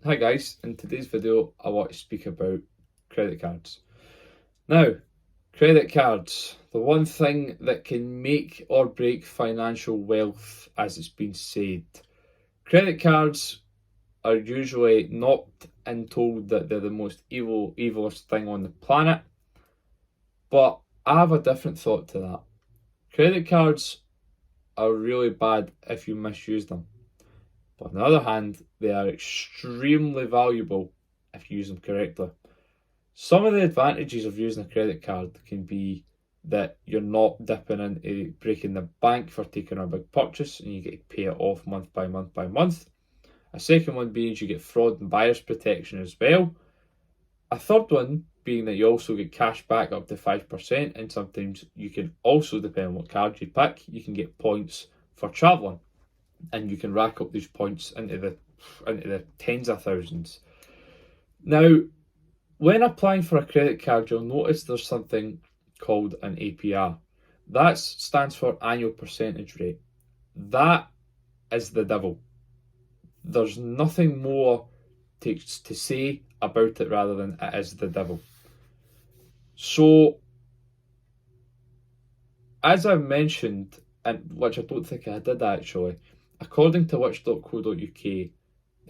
Hi guys, in today's video I want to speak about credit cards. Now, credit cards, the one thing that can make or break financial wealth, as it's been said. Credit cards are usually mocked and told that they're the most evilest thing on the planet, but I have a different thought to that. Credit cards are really bad if you misuse them. But on the other hand, they are extremely valuable if you use them correctly. Some of the advantages of using a credit card can be that you're not dipping into breaking the bank for taking a big purchase and you get to pay it off month by month by month. A second one being you get fraud and buyer's protection as well. A third one being that you also get cash back up to 5%, and sometimes you can also, depending on what card you pick, you can get points for travelling. And you can rack up these points into the tens of thousands. Now, when applying for a credit card, you'll notice there's something called an APR. That stands for annual percentage rate. That is the devil. There's nothing more to say about it rather than it is the devil. So, as I've mentioned, and which I don't think I did actually, according to which.co.uk, the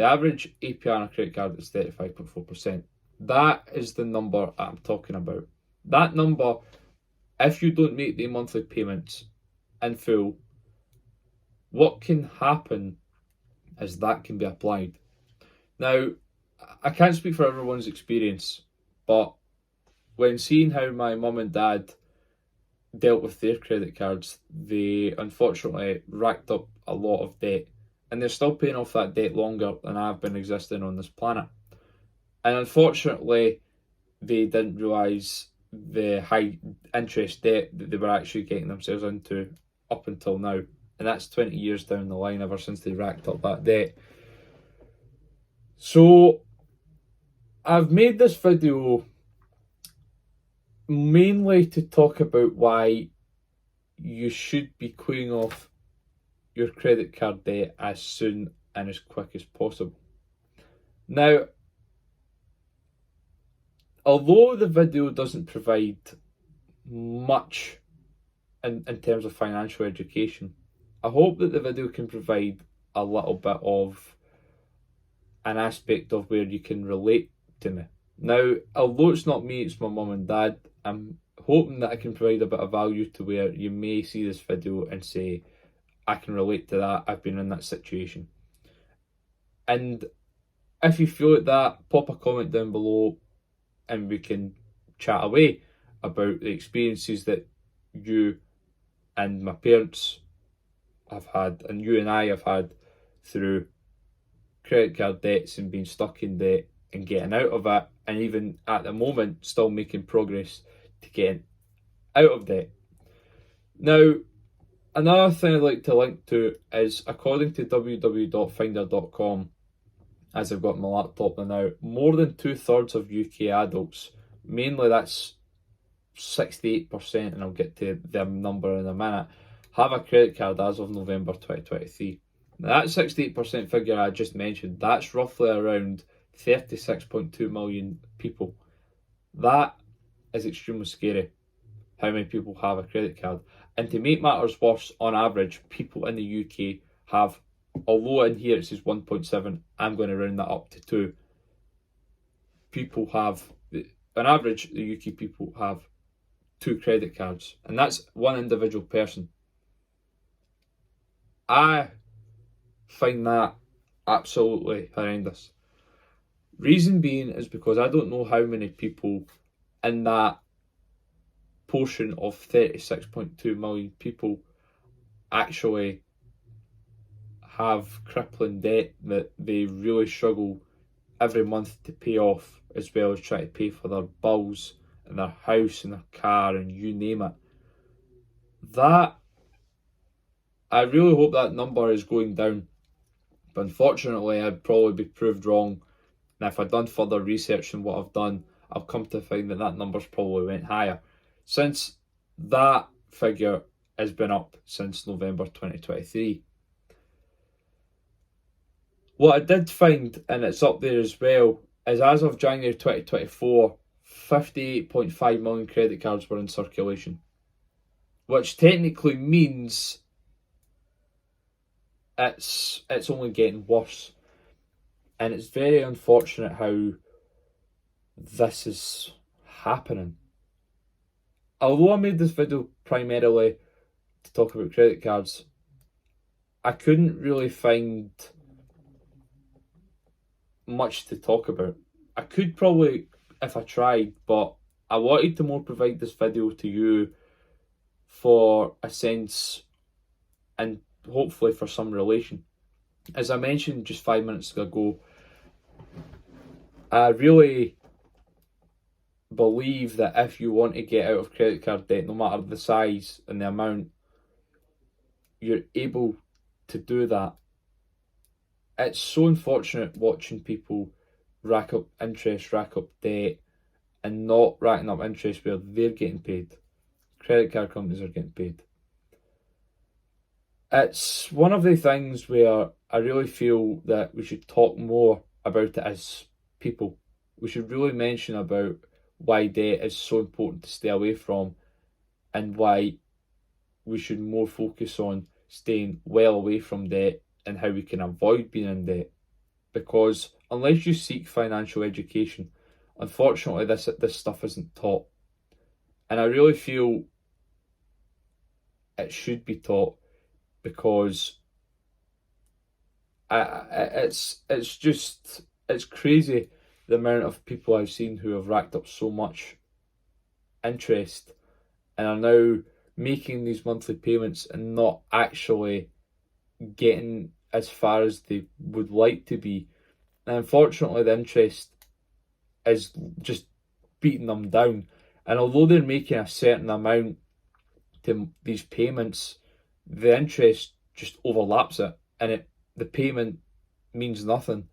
average APR on a credit card is 35.4%. That is the number I'm talking about. That number, if you don't make the monthly payments in full, what can happen is that can be applied. Now, I can't speak for everyone's experience, but when seeing how my mum and dad dealt with their credit cards, they unfortunately racked up a lot of debt, and they're still paying off that debt longer than I've been existing on this planet. And unfortunately, they didn't realise the high interest debt that they were actually getting themselves into up until now, and that's 20 years down the line ever since they racked up that debt. So I've made this video mainly to talk about why you should be clearing off your credit card debt as soon and as quick as possible. Now, although the video doesn't provide much in terms of financial education, I hope that the video can provide a little bit of an aspect of where you can relate to me. Now, although it's not me, it's my mum and dad, I'm hoping that I can provide a bit of value to where you may see this video and say, I can relate to that, I've been in that situation. And if you feel like that, pop a comment down below and we can chat away about the experiences that you and my parents have had, and you and I have had, through credit card debts and being stuck in debt and getting out of it, and even at the moment still making progress to getting out of debt. Now, another thing I'd like to link to is, according to www.finder.com, as I've got my laptop now, more than 2/3 of UK adults, mainly that's 68%, and I'll get to the number in a minute, have a credit card as of November 2023. Now, that 68% figure I just mentioned, that's roughly around 36.2 million people. That is extremely scary, how many people have a credit card. And to make matters worse, on average, people in the UK have, although in here it says 1.7, I'm going to round that up to 2. People have, on average, the UK people have 2 credit cards, and that's one individual person. I find that absolutely horrendous. Reason being is because I don't know how many people in that portion of 36.2 million people actually have crippling debt that they really struggle every month to pay off, as well as try to pay for their bills and their house and their car and you name it. That, I really hope that number is going down, but unfortunately I'd probably be proved wrong. And if I'd done further research than what I've done, I've come to find that that number's probably went higher, since that figure has been up since November 2023. What I did find, and it's up there as well, is as of January 2024, 58.5 million credit cards were in circulation, which technically means it's only getting worse. And it's very unfortunate how this is happening. Although I made this video primarily to talk about credit cards, I couldn't really find much to talk about. I could probably, if I tried, but I wanted to more provide this video to you for a sense and hopefully for some relation. As I mentioned just 5 minutes ago, I really believe that if you want to get out of credit card debt, no matter the size and the amount, you're able to do that. It's so unfortunate watching people rack up interest, rack up debt, and not racking up interest where they're getting paid. Credit card companies are getting paid. It's one of the things where I really feel that we should talk more about it as people. We should really mention about why debt is so important to stay away from, and why we should more focus on staying well away from debt and how we can avoid being in debt. Because unless you seek financial education, unfortunately this stuff isn't taught. And I really feel it should be taught, because it's crazy the amount of people I've seen who have racked up so much interest and are now making these monthly payments and not actually getting as far as they would like to be. And unfortunately the interest is just beating them down. And although they're making a certain amount to these payments, the interest just overlaps it, and the payment means nothing.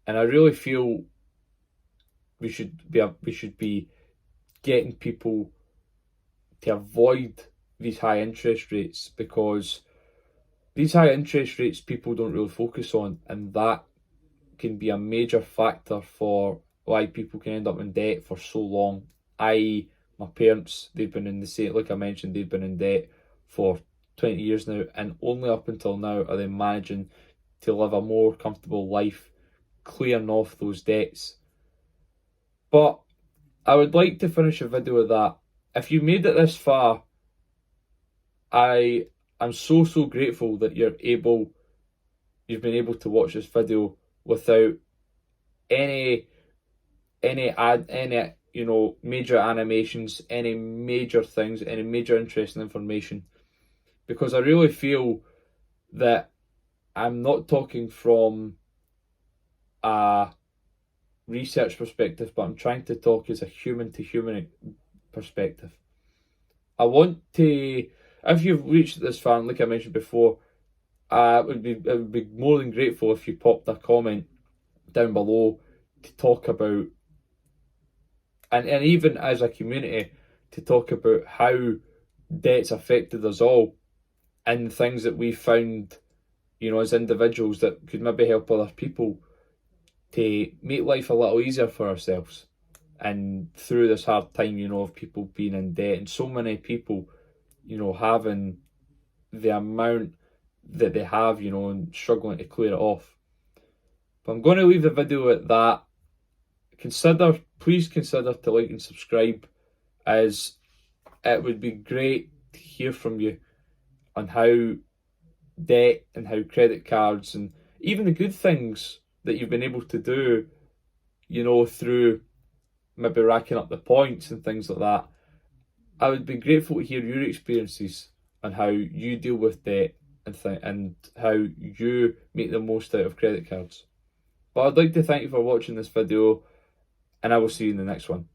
And I really feel we should be getting people to avoid these high interest rates, because these high interest rates people don't really focus on, and that can be a major factor for why people can end up in debt for so long. I.e., my parents, they've been in the same, like I mentioned, they've been in debt for 20 years now, and only up until now are they managing to live a more comfortable life, clearing off those debts. But I would like to finish a video with that. If you made it this far, I am so grateful that you've been able to watch this video without any major animations, any major things, any major interesting information, because I really feel that I'm not talking from a research perspective, but I'm trying to talk as a human to human perspective. I want to, if you've reached this far, and like I mentioned before, I would be more than grateful if you popped a comment down below to talk about, and even as a community, to talk about how debt's affected us all, and things that we found, as individuals that could maybe help other people to make life a little easier for ourselves. And through this hard time, of people being in debt, and so many people, having the amount that they have, and struggling to clear it off. But I'm going to leave the video at that. Please consider to like and subscribe, as it would be great to hear from you on how debt and how credit cards, and even the good things that you've been able to do, through maybe racking up the points and things like that. I would be grateful to hear your experiences on how you deal with debt and how you make the most out of credit cards. But I'd like to thank you for watching this video, and I will see you in the next one.